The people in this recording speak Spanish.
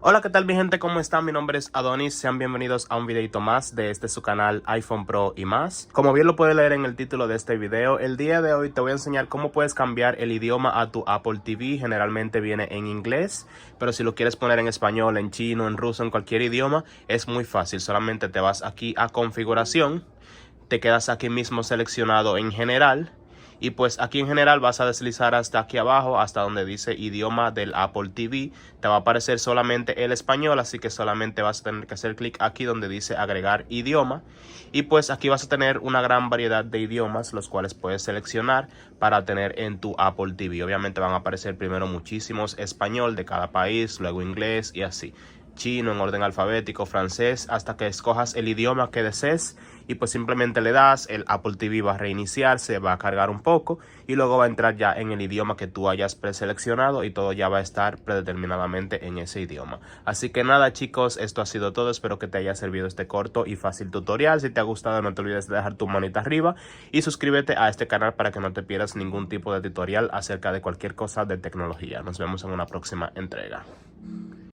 Hola, ¿qué tal mi gente? ¿Cómo están? Mi nombre es Adonis, sean bienvenidos a un videito más de su canal iPhone Pro y más. Como bien lo puedes leer en el título de este video, el día de hoy te voy a enseñar cómo puedes cambiar el idioma a tu Apple TV. Generalmente viene en inglés, pero si lo quieres poner en español, en chino, en ruso, en cualquier idioma, es muy fácil. Solamente te vas aquí a configuración, te quedas aquí mismo seleccionado en general. Y pues aquí en general vas a deslizar hasta aquí abajo, hasta donde dice idioma del Apple TV. Te va a aparecer solamente el español, así que solamente vas a tener que hacer clic aquí donde dice agregar idioma. Y pues aquí vas a tener una gran variedad de idiomas, los cuales puedes seleccionar para tener en tu Apple TV. Obviamente van a aparecer primero muchísimos español de cada país, luego inglés y así. Chino en orden alfabético, francés, hasta que escojas el idioma que desees y pues simplemente le das, el Apple TV va a reiniciar, se va a cargar un poco y luego va a entrar ya en el idioma que tú hayas preseleccionado y todo ya va a estar predeterminadamente en ese idioma. Así que nada chicos, esto ha sido todo, espero que te haya servido este corto y fácil tutorial. Si te ha gustado no te olvides de dejar tu manita arriba y suscríbete a este canal para que no te pierdas ningún tipo de tutorial acerca de cualquier cosa de tecnología. Nos vemos en una próxima entrega.